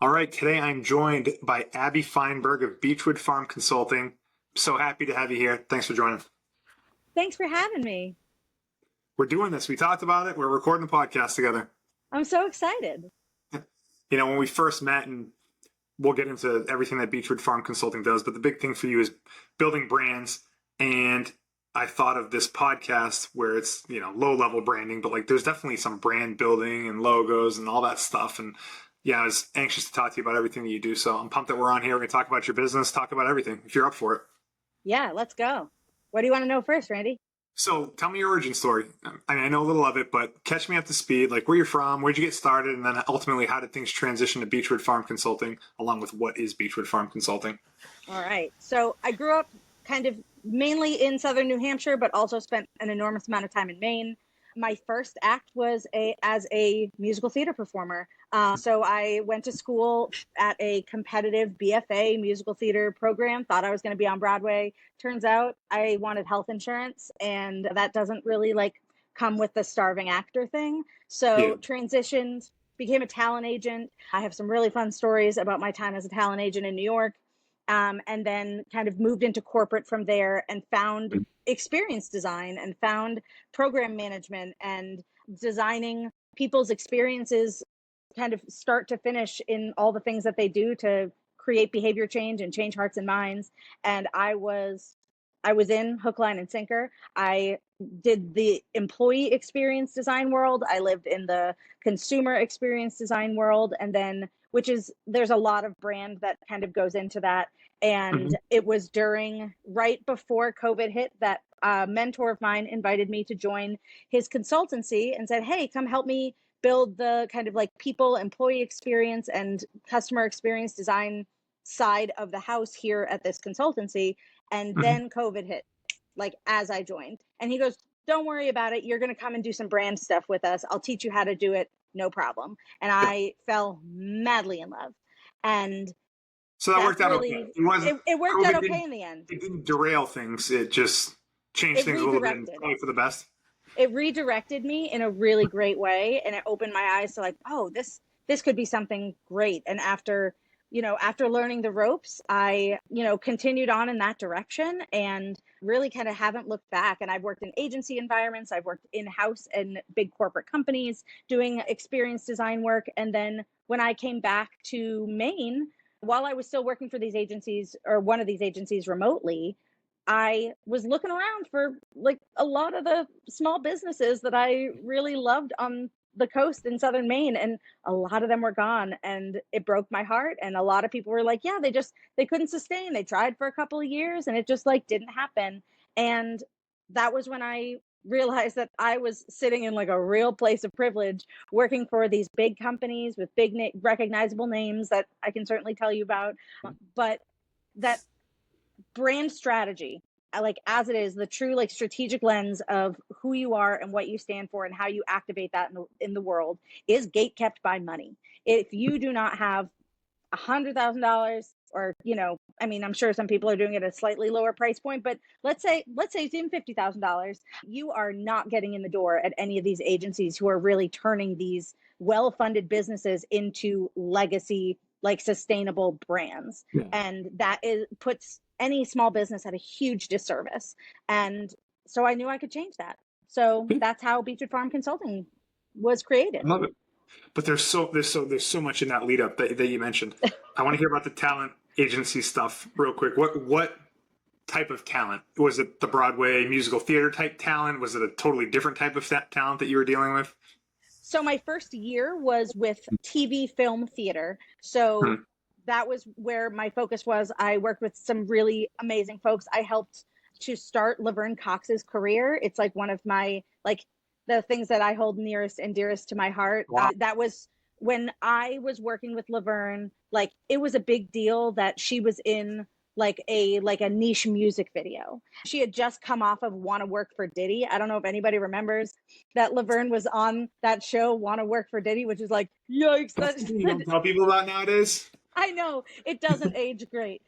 All right, today I'm joined by Abby Feinberg of Beachwood Farm Consulting. So happy to have you here. Thanks for joining. Thanks for having me. We're doing this. We talked about it. We're recording the podcast together. I'm so excited. When we first met, and we'll get into everything that Beachwood Farm Consulting does, but the big thing for you is building brands. And I thought of this podcast where it's, low level branding, but there's definitely some brand building and logos and all that stuff. And yeah, I was anxious to talk to you about everything that you do. So I'm pumped that we're on here. We're going to talk about your business, talk about everything, if you're up for it. Yeah, let's go. What do you want to know first, Randy? So tell me your origin story. I know a little of it, but catch me up to speed. Where you're from, where'd you get started, and then ultimately how did things transition to Beachwood Farm Consulting, along with what is Beachwood Farm Consulting? All right. So I grew up kind of mainly in southern New Hampshire, but also spent an enormous amount of time in Maine. My first act was as a musical theater performer. So I went to school at a competitive BFA musical theater program, thought I was going to be on Broadway. Turns out I wanted health insurance, and that doesn't really come with the starving actor thing. So transitioned, became a talent agent. I have some really fun stories about my time as a talent agent in New York. And then kind of moved into corporate from there and found experience design and found program management and designing people's experiences kind of start to finish in all the things that they do to create behavior change and change hearts and minds. And I was in hook, line, and sinker. I did the employee experience design world. I lived in the consumer experience design world. And then, there's a lot of brand that kind of goes into that. And it was right before COVID hit that a mentor of mine invited me to join his consultancy and said, hey, come help me build the kind of people, employee experience and customer experience design side of the house here at this consultancy. And then COVID hit, as I joined. And he goes, don't worry about it. You're going to come and do some brand stuff with us. I'll teach you how to do it. No problem. And I fell madly in love. And so that worked out okay. It worked out okay in the end. It didn't derail things. It just changed things a little bit and probably for the best. It redirected me in a really great way. And it opened my eyes to this could be something great. And after learning the ropes, I, continued on in that direction and really kind of haven't looked back. And I've worked in agency environments. I've worked in-house in big corporate companies doing experience design work. And then when I came back to Maine, while I was still working for these agencies or one of these agencies remotely, I was looking around for a lot of the small businesses that I really loved on the coast in southern Maine, and a lot of them were gone, and it broke my heart. And a lot of people were like, yeah, they couldn't sustain. They tried for a couple of years and it just didn't happen. And that was when I realized that I was sitting in a real place of privilege, working for these big companies with big recognizable names that I can certainly tell you about, but that brand strategy, as it is, the true strategic lens of who you are and what you stand for and how you activate that in the world, is gate kept by money. If you do not have $100,000 or, I'm sure some people are doing it at a slightly lower price point, but let's say it's even $50,000, you are not getting in the door at any of these agencies who are really turning these well-funded businesses into legacy, sustainable brands. Yeah. And that puts any small business at a huge disservice. And so I knew I could change that. So that's how Beachwood Farm Consulting was created. I love it. But there's so much in that lead up that you mentioned. I want to hear about the talent agency stuff real quick. What type of talent? Was it the Broadway musical theater type talent? Was it a totally different type of talent that you were dealing with? So my first year was with TV, film, theater. So that was where my focus was. I worked with some really amazing folks. I helped to start Laverne Cox's career. It's one of my, the things that I hold nearest and dearest to my heart. Wow. That was when I was working with Laverne, it was a big deal that she was in a niche music video. She had just come off of Wanna Work for Diddy. I don't know if anybody remembers that Laverne was on that show, Wanna Work for Diddy, which is yikes. You don't tell people about nowadays? I know it doesn't age great.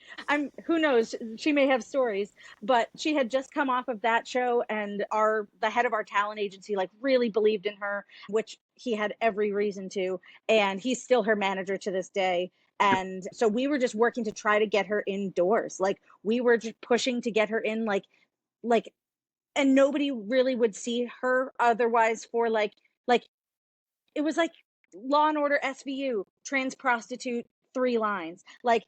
Who knows? She may have stories, but she had just come off of that show, and the head of our talent agency like really believed in her, which he had every reason to, and he's still her manager to this day. And so we were just working to try to get her indoors. Like we were just pushing to get her in, like, and nobody really would see her otherwise for like it was like Law and Order SVU, trans prostitute, 3 lines. Like,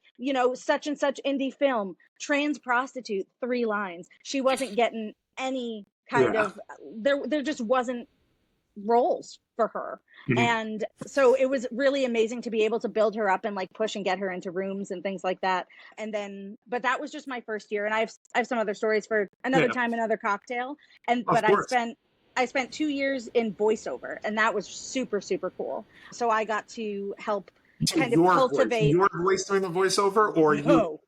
such and such indie film, trans prostitute, 3 lines. She wasn't getting any kind Yeah. of there just wasn't roles for her. Mhm. And so it was really amazing to be able to build her up and like push and get her into rooms and things like that. And then but that was just my first year, and I have some other stories for another Yeah. time, another cocktail. And Of but course. I spent 2 years in voiceover, and that was super, super cool. So I got to help So kind of cultivate. your voice doing the voiceover, or you? No,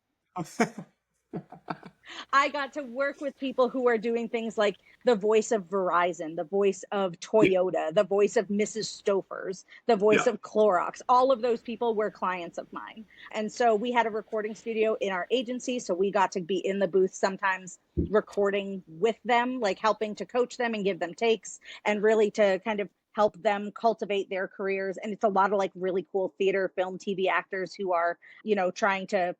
I got to work with people who are doing things like the voice of Verizon, the voice of Toyota, the voice of Mrs. Stouffer's, the voice Yeah. of Clorox. All of those people were clients of mine. And so we had a recording studio in our agency. So we got to be in the booth sometimes recording with them, like helping to coach them and give them takes, and really to kind of help them cultivate their careers. And it's a lot of like really cool theater, film, TV actors who are, trying to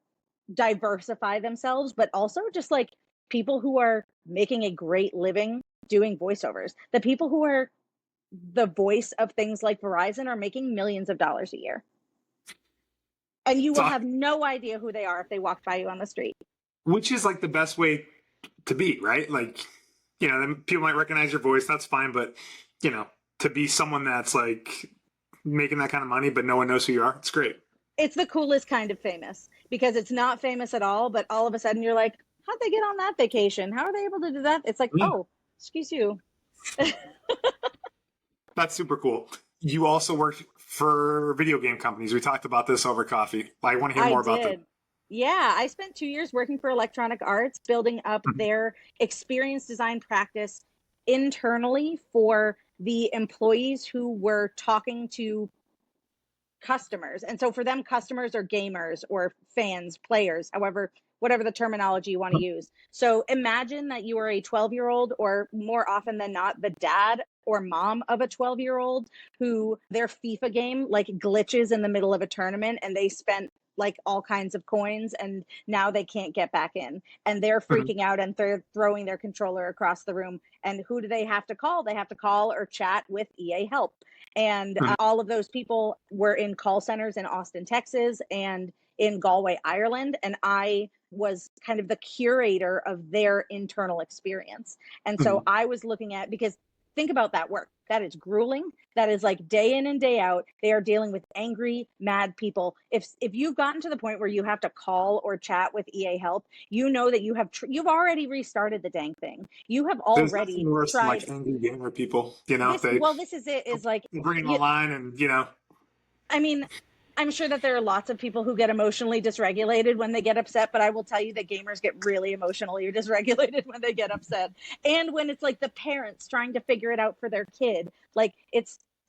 diversify themselves, but also just like people who are making a great living doing voiceovers. The people who are the voice of things like Verizon are making millions of dollars a year. And you will So, have no idea who they are if they walk by you on the street. which is like the best way to be, right? Like, then people might recognize your voice. That's fine, but to be someone that's like making that kind of money, but no one knows who you are, it's great. It's the coolest kind of famous because it's not famous at all, but all of a sudden you're like, how'd they get on that vacation? How are they able to do that? It's like, Yeah. oh, excuse you. That's super cool. You also worked for video game companies. We talked about this over coffee. I want to hear I more about this. did. Yeah, I spent 2 years working for Electronic Arts, building up Mhm. their experience design practice internally for the employees who were talking to customers. And so for them, customers are gamers or fans, players, however, whatever the terminology you want to use. So imagine that you are a 12-year-old, or more often than not, the dad or mom of a 12-year-old who their FIFA game like glitches in the middle of a tournament, and they spent like all kinds of coins, and now they can't get back in, and they're Mhm. freaking out and they're throwing their controller across the room. And who do they have to call? They have to call or chat with EA Help. And Mhm. all of those people were in call centers in Austin, Texas, and in Galway, Ireland. And I was kind of the curator of their internal experience. And so Mhm. I was looking at, because think about that work. That is grueling. That is like day in and day out. They are dealing with angry, mad people. If you've gotten to the point where you have to call or chat with EA Help, you know that you've already restarted the dang thing. You have There's already nothing worse than tried like angry gamer people. this. They Well, this is it. Is like bring them you, online, and I mean, I'm sure that there are lots of people who get emotionally dysregulated when they get upset, but I will tell you that gamers get really emotionally dysregulated when they get upset. And when it's like the parents trying to figure it out for their kid, like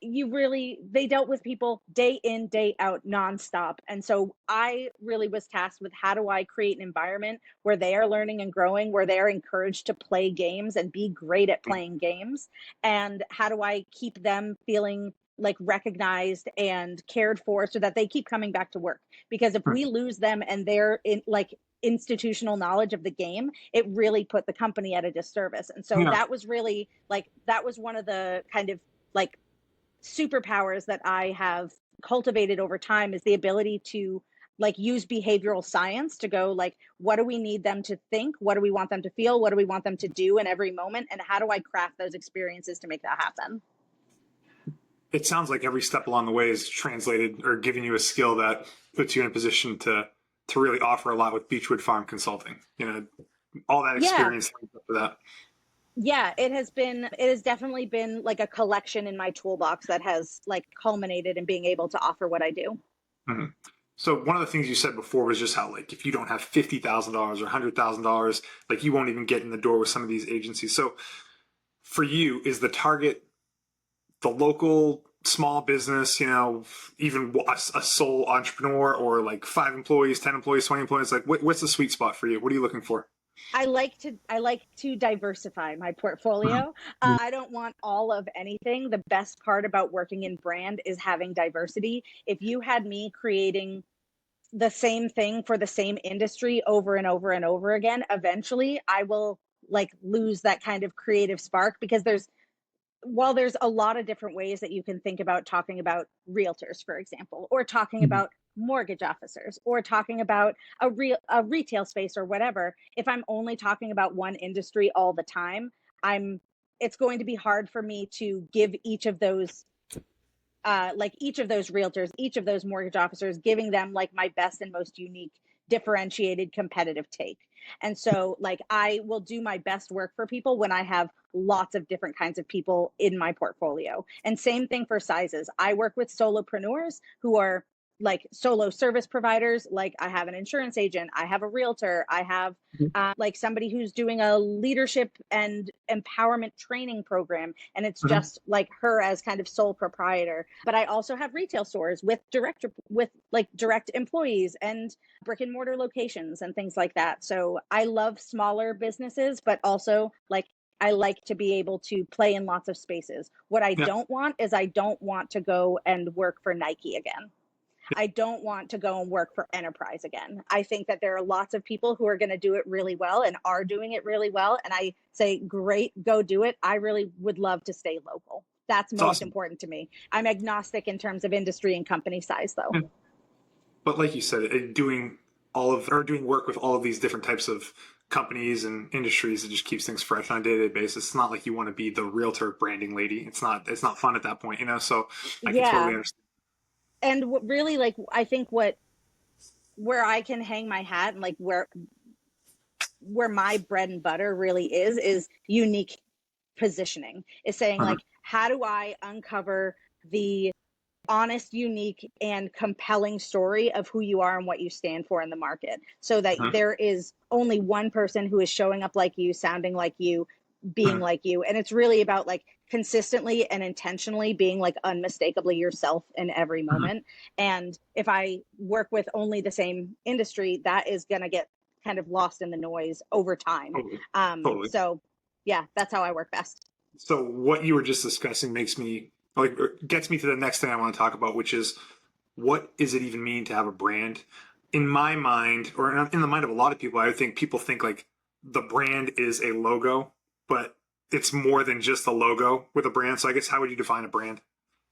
they dealt with people day in, day out, nonstop. And so I really was tasked with, how do I create an environment where they are learning and growing, where they are encouraged to play games and be great at playing games? And how do I keep them feeling like recognized and cared for so that they keep coming back to work? Because if we lose them and their in like institutional knowledge of the game, it really put the company at a disservice. And so yeah. that was really like, that was one of the kind of like superpowers that I have cultivated over time, is the ability to like use behavioral science to go like, what do we need them to think? What do we want them to feel? What do we want them to do in every moment? And how do I craft those experiences to make that happen? It sounds like every step along the way is translated or giving you a skill that puts you in a position to really offer a lot with Beachwood Farm Consulting. All that Yeah. experience for that. Yeah, it has definitely been like a collection in my toolbox that has like culminated in being able to offer what I do. Mhm. So one of the things you said before was just how, like, if you don't have $50,000 or $100,000, like, you won't even get in the door with some of these agencies. So for you, is the target the local small business, even a sole entrepreneur, or like 5 employees, 10 employees, 20 employees? Like, what's the sweet spot for you? What are you looking for? I like to diversify my portfolio. I don't want all of anything. The best part about working in brand is having diversity. If you had me creating the same thing for the same industry over and over and over again, eventually I will like lose that kind of creative spark, because there's a lot of different ways that you can think about talking about realtors, for example, or talking Mhm. about mortgage officers, or talking about a retail space or whatever. If I'm only talking about one industry all the time, I'm it's going to be hard for me to give each of those realtors, each of those mortgage officers, giving them like my best and most unique, differentiated, competitive take. And so, like, I will do my best work for people when I have lots of different kinds of people in my portfolio. And same thing for sizes. I work with solopreneurs who are like solo service providers. Like, I have an insurance agent, I have a realtor, I have like somebody who's doing a leadership and empowerment training program, and it's Mhm. just like her as kind of sole proprietor. But I also have retail stores with like direct employees and brick and mortar locations and things like that. So I love smaller businesses, but also like I like to be able to play in lots of spaces. What I Yeah. don't want is I don't want to go and work for Nike again. I don't want to go and work for enterprise again. I think that there are lots of people who are going to do it really well and are doing it really well. And I say, great, go do it. I really would love to stay local. That's It's most awesome. important to me. I'm agnostic in terms of industry and company size, though. Yeah. But like you said, doing work with all of these different types of companies and industries, it just keeps things fresh on a day-to-day basis. It's not like you want to be the realtor branding lady. It's not fun at that point, so I can totally Yeah. understand. And what really, like, I think where I can hang my hat and like where my bread and butter really is unique positioning, is saying Uh-huh. like, how do I uncover the honest, unique, and compelling story of who you are and what you stand for in the market, so that Uh-huh. there is only one person who is showing up like you, sounding like you, being Uh-huh. like you. And it's really about like consistently and intentionally being like unmistakably yourself in every Uh-huh. moment. And if I work with only the same industry, that is going to get kind of lost in the noise over time. Totally. Totally. So yeah, that's how I work best. So what you were just discussing makes me like or gets me to the next thing I want to talk about, which is what does it even mean to have a brand? In my mind, or in the mind of a lot of people, I think people think like the brand is a logo, but it's more than just a logo with a brand. So I guess how would you define a brand?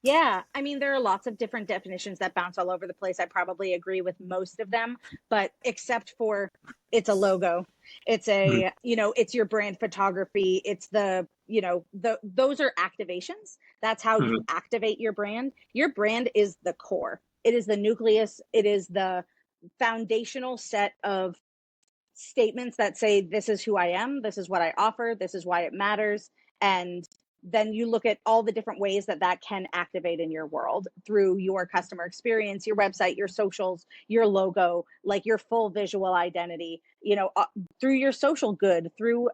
Yeah, I mean, there are lots of different definitions that bounce all over the place. I probably agree with most of them, but except for it's a logo. It's Mhm. it's your brand photography. It's those are activations. That's how you Mhm. activate your brand. Your brand is the core. It is the nucleus. It is the foundational set of statements that say, this is who I am, this is what I offer, this is why it matters. And then you look at all the different ways that that can activate in your world through your customer experience, your website, your socials, your logo, like your full visual identity, through your social good, through,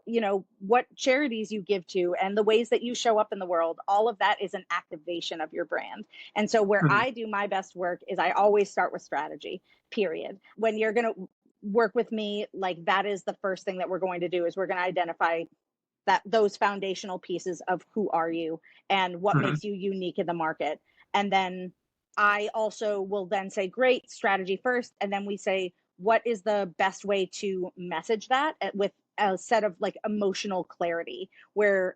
what charities you give to and the ways that you show up in the world. All of that is an activation of your brand. And so where Mhm. I do my best work is I always start with strategy, period. When you're going to work with me, like, that is the first thing that we're going to do, is we're going to identify that those foundational pieces of who are you and what Mhm. makes you unique in the market. And then I also will then say, great, strategy first, and then we say, what is the best way to message that with a set of like emotional clarity, where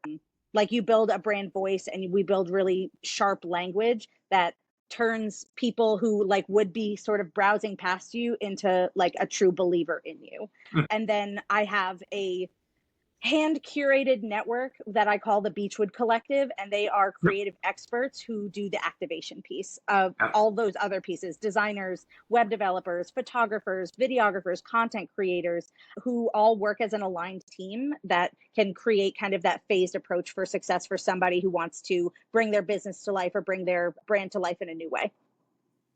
like you build a brand voice and we build really sharp language that turns people who like would be sort of browsing past you into like a true believer in you. Mhm. And then I have a hand curated network that I call the Beachwood Collective, and they are Yep. creative experts who do the activation piece of Yeah. all those other pieces: designers, web developers, photographers, videographers, content creators, who all work as an aligned team that can create kind of that phased approach for success for somebody who wants to bring their business to life or bring their brand to life in a new way.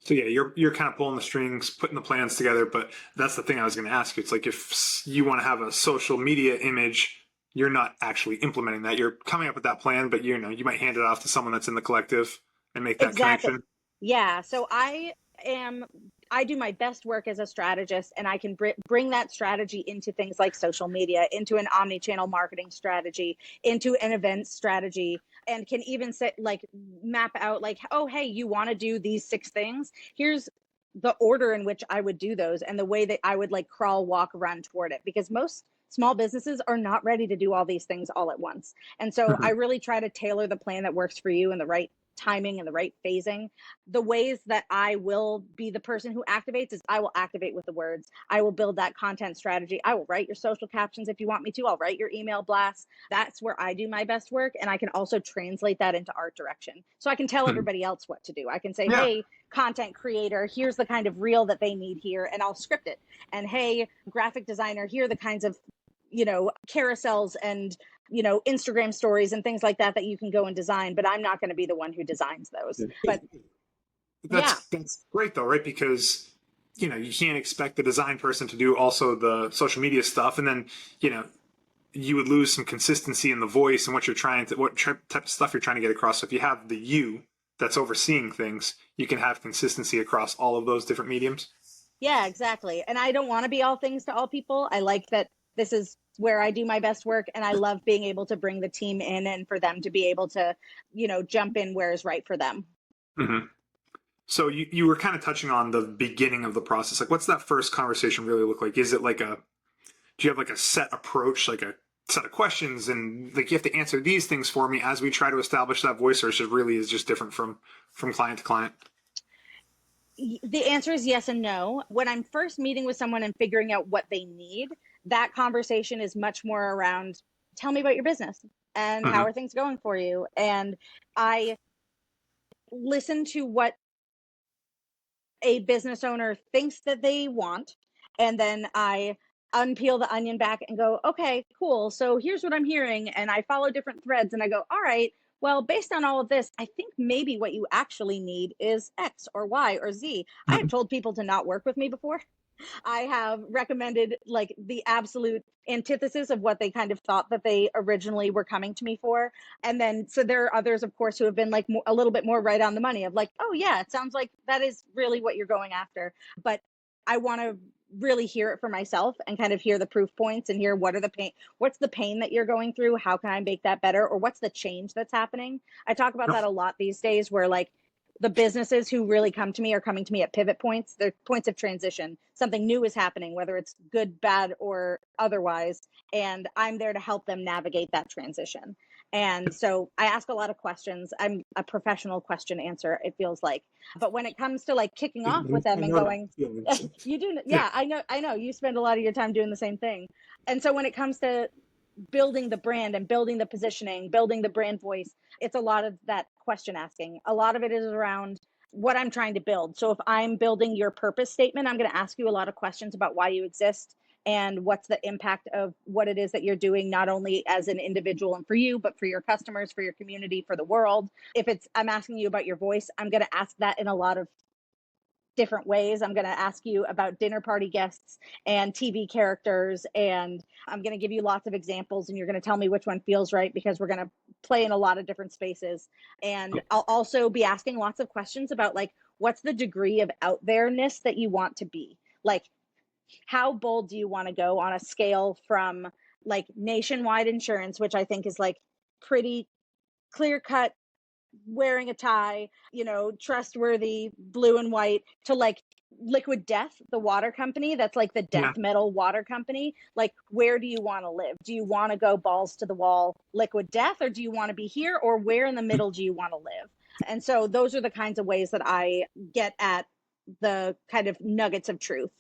So yeah, you're kind of pulling the strings, putting the plans together. But that's the thing I was going to ask you. It's like if you want to have a social media image, you're not actually implementing that. You're coming up with that plan, but you might hand it off to someone that's in the collective, and make that Exactly. connection. Yeah. So I do my best work as a strategist, and I can bring that strategy into things like social media, into an omni-channel marketing strategy, into an event strategy, and can even map out like, oh, hey, you want to do these 6 things? Here's the order in which I would do those and the way that I would like crawl, walk, run toward it, because most small businesses are not ready to do all these things all at once. And so I really try to tailor the plan that works for you in the right timing and the right phasing. The ways that I will be the person who activates is I will activate with the words. I will build that content strategy. I will write your social captions if you want me to. I'll write your email blasts. That's where I do my best work. And I can also translate that into art direction. So I can tell everybody else what to do. I can say, Yeah. hey, content creator, here's the kind of reel that they need here, and I'll script it. And hey, graphic designer, here are the kinds of carousels and Instagram stories and things like that that you can go and design, but I'm not going to be the one who designs those. But That's great though, right? Because you can't expect the design person to do also the social media stuff, and then you would lose some consistency in the voice and what type of stuff you're trying to get across. So if you have the you that's overseeing things, you can have consistency across all of those different mediums. yeah, exactly. And I don't want to be all things to all people. I like that this is where I do my best work, and I love being able to bring the team in and for them to be able to jump in where is right for them. Mm-hmm. So you were kind of touching on the beginning of the process. Like, what's that first conversation really look like? Is it like do you have like a set approach, like a set of questions, and like you have to answer these things for me as we try to establish that voice, or it really is just different from client to client? The answer is yes and no. When I'm first meeting with someone and figuring out what they need, that conversation is much more around, tell me about your business and how are things going for you? And I listen to what a business owner thinks that they want, and then I unpeel the onion back and go, okay, cool, so here's what I'm hearing, and I follow different threads and I go, all right, well, based on all of this, I think maybe what you actually need is X or Y or Z. I have told people to not work with me before. I have recommended like the absolute antithesis of what they kind of thought that they originally were coming to me for. And then, so there are others, of course, who have been like a little bit more right on the money of like, oh yeah, it sounds like that is really what you're going after. But I want to really hear it for myself and kind of hear the proof points and hear what's the pain that you're going through? How can I make that better? Or what's the change that's happening? I talk about that a lot these days, where like the businesses who really come to me are coming to me at pivot points. They're points of transition. Something new is happening, whether it's good, bad, or otherwise. And I'm there to help them navigate that transition. And so I ask a lot of questions. I'm a professional question answer, it feels like. But when it comes to like kicking off with them and going, you do, yeah, I know you spend a lot of your time doing the same thing. And so when it comes to building the brand and building the positioning, building the brand voice, it's a lot of that question asking. A lot of it is around what I'm trying to build. So if I'm building your purpose statement, I'm going to ask you a lot of questions about why you exist and what's the impact of what it is that you're doing, not only as an individual and for you, but for your customers, for your community, for the world. If I'm asking you about your voice, I'm going to ask that in a lot of different ways. I'm going to ask you about dinner party guests and TV characters, and I'm going to give you lots of examples, and you're going to tell me which one feels right, because we're going to play in a lot of different spaces. And I'll also be asking lots of questions about like, what's the degree of out there-ness that you want to be? Like, how bold do you want to go on a scale from like nationwide insurance, which I think is like pretty clear cut, wearing a tie, trustworthy, blue and white, to like Liquid Death, the water company that's like the death metal water company. Like, where do you want to live? Do you want to go balls to the wall Liquid Death, or do you want to be here, or where in the middle do you want to live? And so those are the kinds of ways that I get at the kind of nuggets of truth.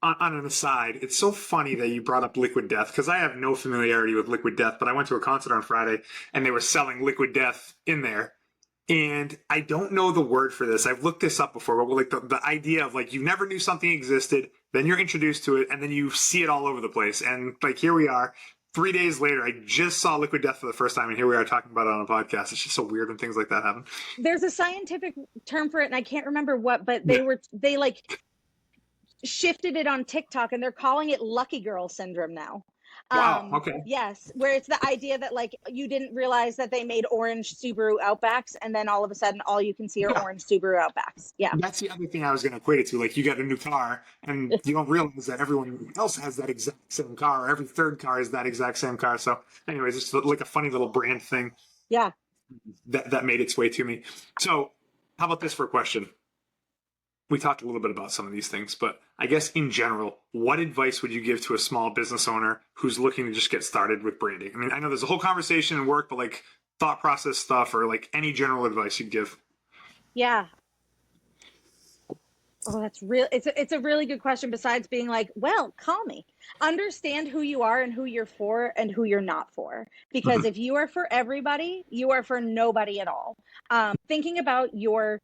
On an aside, it's so funny that you brought up Liquid Death, because I have no familiarity with Liquid Death, but I went to a concert on Friday and they were selling Liquid Death in there. And I don't know the word for this. I've looked this up before, but like the idea of like you never knew something existed, then you're introduced to it, and then you see it all over the place. And like here we are, 3 days later, I just saw Liquid Death for the first time, and here we are talking about it on a podcast. It's just so weird when things like that happen. There's a scientific term for it, and I can't remember what, but they like shifted it on TikTok, and they're calling it lucky girl syndrome now. Wow. Okay. Yes, where it's the idea that like you didn't realize that they made orange Subaru Outbacks, and then all of a sudden all you can see are Yeah. orange Subaru Outbacks. Yeah. That's the other thing I was going to equate it to. Like, you get a new car, and you don't realize that everyone else has that exact same car. Or every third car is that exact same car. So, anyways, it's like a funny little brand thing Yeah. that made its way to me. So, how about this for a question? We talked a little bit about some of these things, but I guess in general, what advice would you give to a small business owner who's looking to just get started with branding? I mean, I know there's a whole conversation in work, but like thought process stuff or like any general advice you'd give. Yeah. Oh, that's real. It's a really good question. Besides being like, well, call me. Understand who you are and who you're for and who you're not for. Because if you are for everybody, you are for nobody at all. Thinking about your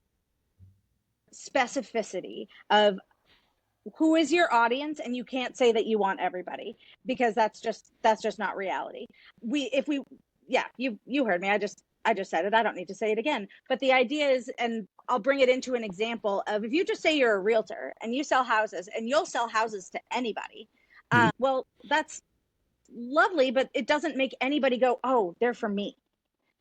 specificity of who is your audience, and you can't say that you want everybody, because that's just not reality. If we Yeah, you heard me. I just said it. I don't need to say it again. But the idea is, and I'll bring it into an example of, if you just say you're a realtor and you sell houses, and you'll sell houses to anybody, well, that's lovely, but it doesn't make anybody go, oh, they're for me.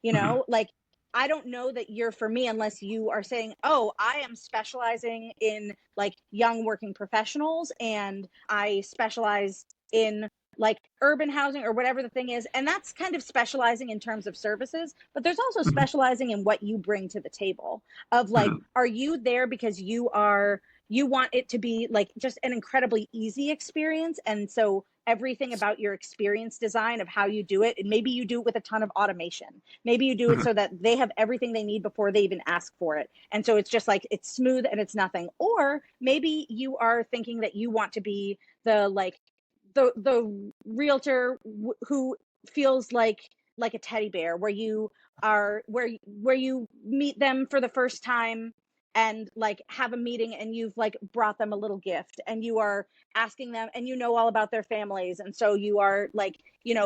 Like, I don't know that you're for me unless you are saying, oh, I am specializing in like young working professionals, and I specialize in like urban housing or whatever the thing is. And that's kind of specializing in terms of services, but there's also specializing in what you bring to the table of like, are you there because you want it to be like just an incredibly easy experience? And so everything about your experience design of how you do it, and maybe you do it with a ton of automation. Maybe you do it so that they have everything they need before they even ask for it. And so it's just like, it's smooth and it's nothing. Or maybe you are thinking that you want to be the like the realtor who feels like a teddy bear, where you are where you meet them for the first time and like have a meeting, and you've like brought them a little gift, and you are asking them, and you know all about their families, and so you are like,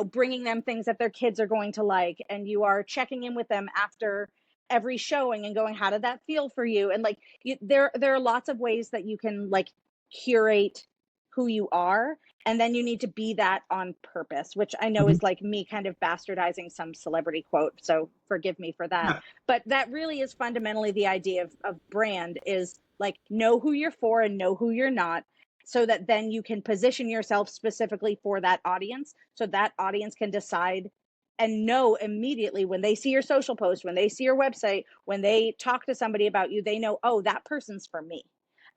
bringing them things that their kids are going to like, and you are checking in with them after every showing and going, how did that feel for you? And like, there are lots of ways that you can like curate who you are, and then you need to be that on purpose, which I know is like me kind of bastardizing some celebrity quote, so forgive me for that. But that really is fundamentally the idea of brand, is like, know who you're for and know who you're not, so that then you can position yourself specifically for that audience, so that audience can decide and know immediately when they see your social post, when they see your website, when they talk to somebody about you, they know, oh, that person's for me.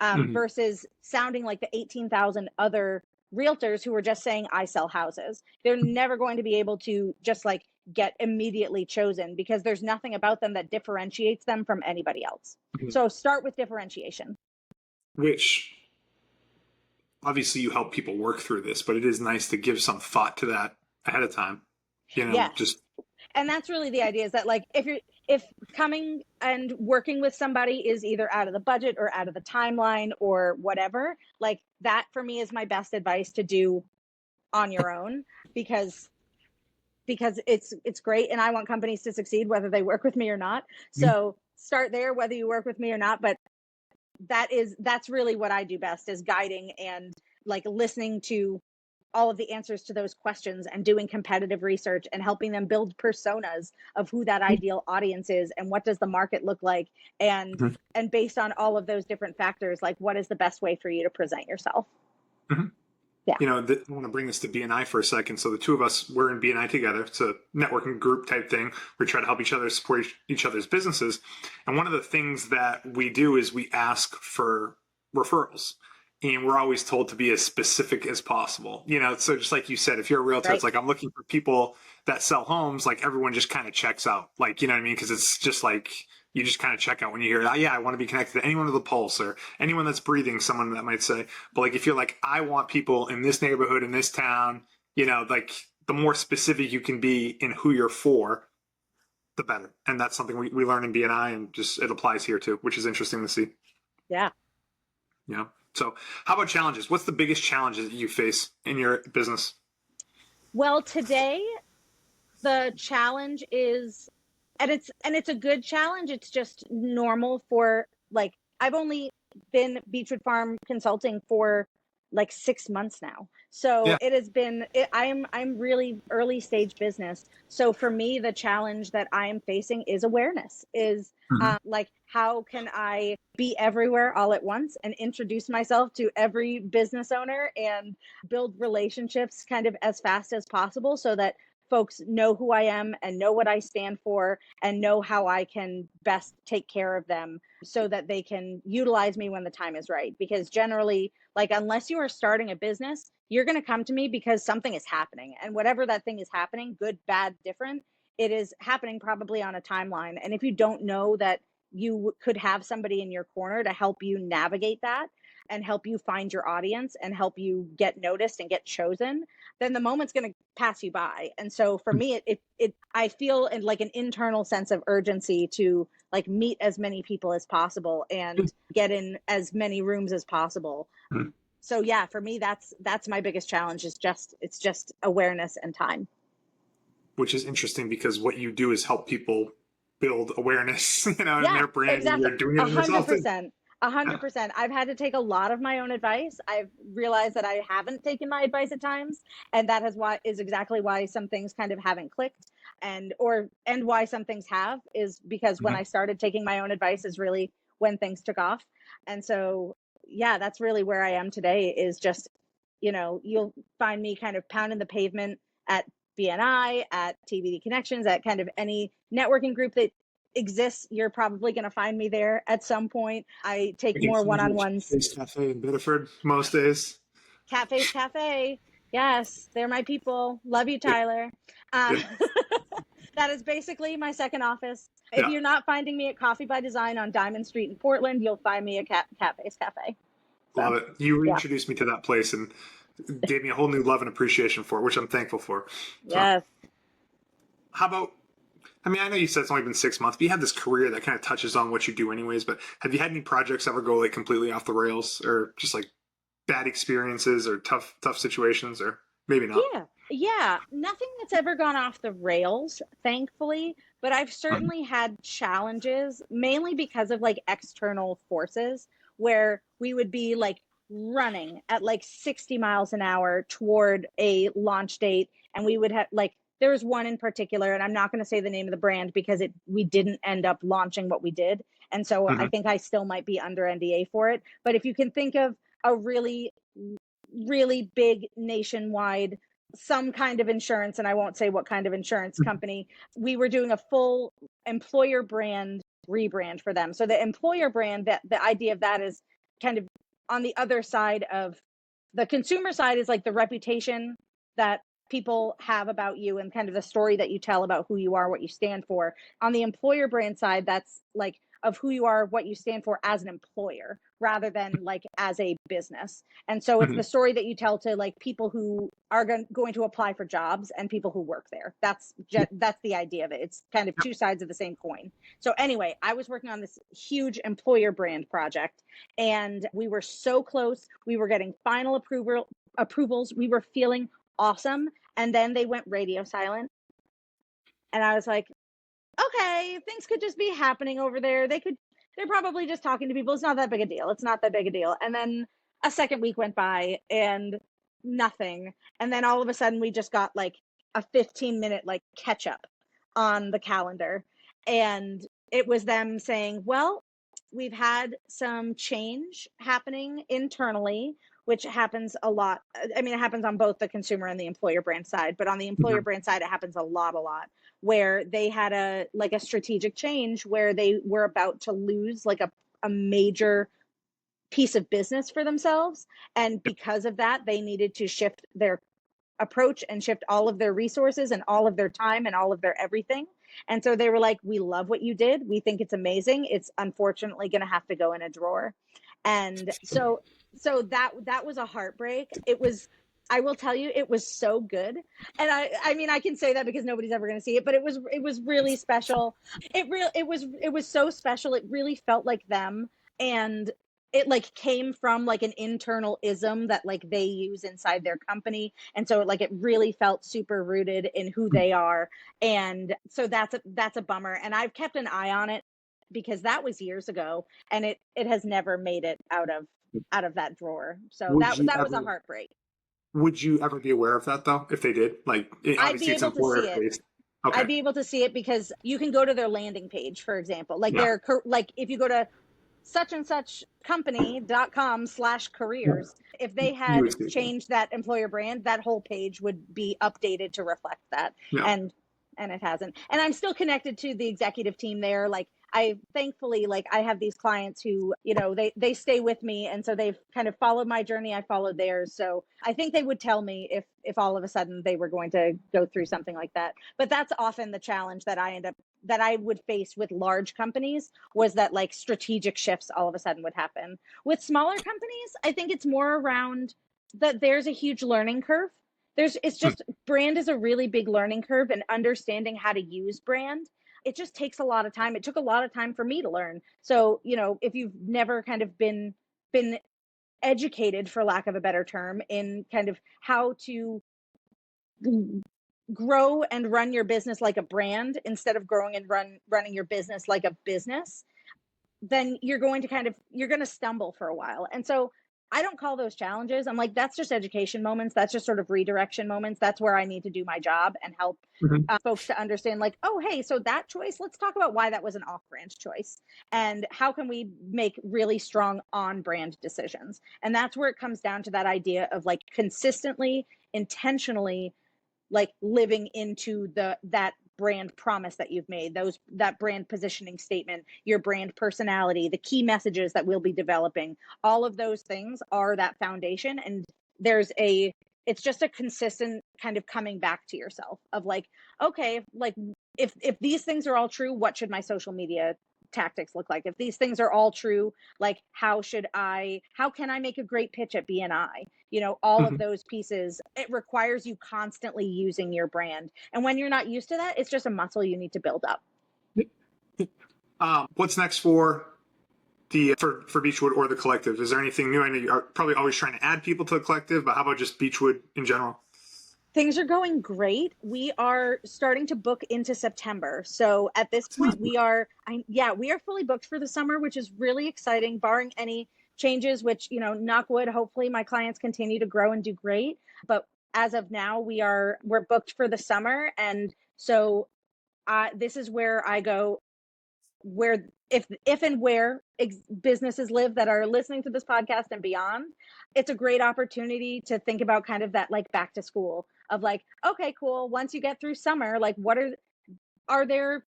Versus sounding like the 18,000 other realtors who are just saying, I sell houses. They're never going to be able to just like get immediately chosen, because there's nothing about them that differentiates them from anybody else. So start with differentiation. Which obviously you help people work through this, but it is nice to give some thought to that ahead of time. Yes. Just And that's really the idea, is that like, if coming and working with somebody is either out of the budget or out of the timeline or whatever, like that for me is my best advice to do on your own, because it's great, and I want companies to succeed whether they work with me or not. So start there, whether you work with me or not. But that's really what I do best, is guiding and like listening to all of the answers to those questions, and doing competitive research and helping them build personas of who that ideal audience is, and what does the market look like, and based on all of those different factors, like what is the best way for you to present yourself. Yeah. I want to bring this to BNI for a second. So the two of us, we're in BNI together. It's a networking group type thing. We try to help each other, support each other's businesses. And one of the things that we do is we ask for referrals. And we're always told to be as specific as possible. So just like you said, if you're a realtor, Right. it's like, I'm looking for people that sell homes. Like, everyone just kind of checks out. Like, you know what I mean? Because it's just like, you just kind of check out when you hear, oh, yeah, I want to be connected to anyone with a pulse, or anyone that's breathing, someone that might say. But like, if you're like, I want people in this neighborhood, in this town, like the more specific you can be in who you're for, the better. And that's something we learn in BNI, and just it applies here too, which is interesting to see. Yeah. So how about challenges? What's the biggest challenges that you face in your business? Well, today the challenge is, and it's a good challenge. It's just normal for like, I've only been Beachwood Farm Consulting for like 6 months now. So Yeah. it has been, I'm really early stage business. So for me, the challenge that I am facing is awareness, is Mhm. like, how can I be everywhere all at once and introduce myself to every business owner and build relationships kind of as fast as possible so that folks know who I am and know what I stand for and know how I can best take care of them so that they can utilize me when the time is right. Because generally, like, unless you are starting a business, you're going to come to me because something is happening. And whatever that thing is happening, good, bad, different, it is happening probably on a timeline. And if you don't know that you could have somebody in your corner to help you navigate that and help you find your audience and help you get noticed and get chosen, then the moment's going to pass you by. And so for me, I feel like an internal sense of urgency to like meet as many people as possible and get in as many rooms as possible. Mhm. So yeah, for me, that's my biggest challenge, is it's just awareness and time. Which is interesting because what you do is help people build awareness, in Yeah, their brand, and exactly. you're doing it A in hundred yourself too. percent. A hundred Yeah. percent. I've had to take a lot of my own advice. I've realized that I haven't taken my advice at times, and that is exactly why some things kind of haven't clicked, and why some things have, is because when Mhm. I started taking my own advice is really when things took off. And so yeah, that's really where I am today, is just, you'll find me kind of pounding the pavement at BNI, at TVD Connections, at kind of any networking group that exists. You're probably going to find me there at some point. I take We can more find you at one-on-ones. Face Cafe in Biddeford most days. Cat Face Cafe. Yes, they're my people. Love you, Yeah. Tyler. Yeah. Um, that is basically my second office. If Yeah. you're not finding me at Coffee by Design on Diamond Street in Portland, you'll find me at Cat Face Cafe. So, Love it. You yeah. reintroduced me to that place and gave me a whole new love and appreciation for it, which I'm thankful for. So, Yes. how about? I mean, I know you said it's only been 6 months, but you have this career that kind of touches on what you do, anyways. But have you had any projects ever go like completely off the rails, or just like bad experiences, or tough situations, or maybe not? Yeah. Yeah. Nothing that's ever gone off the rails, thankfully, but I've Mhm. certainly had challenges, mainly because of like external forces, where we would be like running at like 60 miles an hour toward a launch date. And we would have like, there was one in particular, and I'm not going to say the name of the brand because we didn't end up launching what we did. And so I Mhm. think I still might be under NDA for it. But if you can think of a really big nationwide, some kind of insurance, and I won't say what kind of insurance company, we were doing a full employer brand rebrand for them. So the employer brand, that the idea of that is kind of on the other side of the consumer side, is like the reputation that people have about you and kind of the story that you tell about who you are, what you stand for. On the employer brand side, that's like of who you are, what you stand for as an employer rather than like as a business. And so it's the Mhm. story that you tell to like people who are going to apply for jobs and people who work there. That's the idea of it. It's kind of two sides of the same coin. So anyway, I was working on this huge employer brand project, and we were so close. We were getting final approvals. We were feeling awesome. And then they went radio silent. And I was like, okay, things could just be happening over there. They're probably just talking to people. It's not that big a deal. It's not that big a deal. And then a second week went by and nothing. And then all of a sudden we just got like a 15-minute like catch up on the calendar. And it was them saying, well, we've had some change happening internally, which happens a lot. I mean, it happens on both the consumer and the employer brand side, but on the employer Mhm. brand side, it happens a lot, where they had a strategic change where they were about to lose like a major piece of business for themselves. And because of that, they needed to shift their approach and shift all of their resources and all of their time and all of their everything. And so they were like, we love what you did. We think it's amazing. It's unfortunately going to have to go in a drawer. And so that was a heartbreak. It was, I will tell you, it was so good. And I mean, I can say that because nobody's ever going to see it, but it was really special. It was so special. It really felt like them. And it like came from like an internal ism that like they use inside their company. And so like it really felt super rooted in who they are. And so that's a bummer. And I've kept an eye on it because that was years ago, and it has never made it out of out of that drawer. So Would that you was a ever heartbreak. would you ever be aware of that though if they did? Like I'd be obviously it's able to employer see it. based. Okay. I'd be able to see it because you can go to their landing page, for example. Like Yeah. their like if you go to such and such Yeah. company.com/careers, if they You had would see that. changed that employer brand, that whole page would be updated to reflect that. Yeah. And it hasn't. And I'm still connected to the executive team there. Like I thankfully, like I have these clients who, they stay with me, and so they've kind of followed my journey. I followed theirs. So I think they would tell me if all of a sudden they were going to go through something like that. But that's often the challenge that I would face with large companies, was that like strategic shifts all of a sudden would happen. With smaller companies, I think it's more around that there's a huge learning curve. It's just, brand is a really big learning curve, and understanding how to use brand, it just takes a lot of time. It took a lot of time for me to learn. So, if you've never kind of been educated, for lack of a better term, in kind of how to grow and run your business like a brand instead of growing and running your business like a business, then you're going to stumble for a while. And so I don't call those challenges. I'm like, that's just education moments. That's just sort of redirection moments. That's where I need to do my job and help Mhm. folks to understand, like, oh, hey, so that choice, let's talk about why that was an off-brand choice and how can we make really strong on-brand decisions. And that's where it comes down to that idea of like consistently, intentionally, like living into that brand promise that you've made, that brand positioning statement, your brand personality, the key messages that we'll be developing. All of those things are that foundation. And it's just a consistent kind of coming back to yourself of like, okay, like if these things are all true, what should my social media tactics look like? If these things are all true, like how can I make a great pitch at BNI? All of Mhm. those pieces, it requires you constantly using your brand. And when you're not used to that, it's just a muscle you need to build up. What's next for for Beachwood or the collective? Is there anything new? I know you're probably always trying to add people to the collective, but how about just Beachwood in general? Things are going great. We are starting to book into September. So at this point, we are fully booked for the summer, which is really exciting, barring any changes, which, knock wood, hopefully my clients continue to grow and do great. But as of now, we're booked for the summer. And so this is where I go, where if and where businesses live that are listening to this podcast and beyond, it's a great opportunity to think about kind of that like back to school of like, okay, cool, once you get through summer, like what are there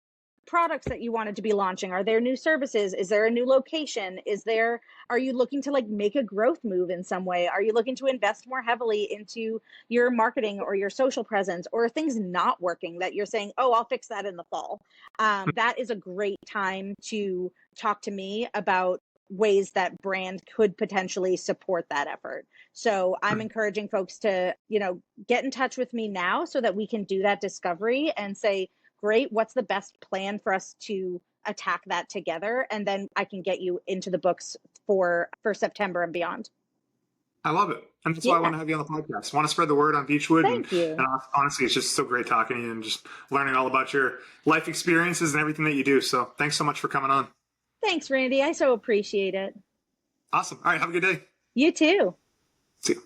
products that you wanted to be launching? Are there new services? Is there a new location? Are you looking to like make a growth move in some way? Are you looking to invest more heavily into your marketing or your social presence, or are things not working that you're saying, oh, I'll fix that in the fall? That is a great time to talk to me about ways that brand could potentially support that effort. So I'm encouraging folks to, get in touch with me now so that we can do that discovery and say, great, what's the best plan for us to attack that together? And then I can get you into the books for September and beyond. I love it. And that's why I Yeah, want to have you on the podcast. I want to spread the word on Beachwood. thank you. And honestly, it's just so great talking to you and just learning all about your life experiences and everything that you do. So thanks so much for coming on. Thanks, Randy. I so appreciate it. Awesome. All right. Have a good day. You too. See you.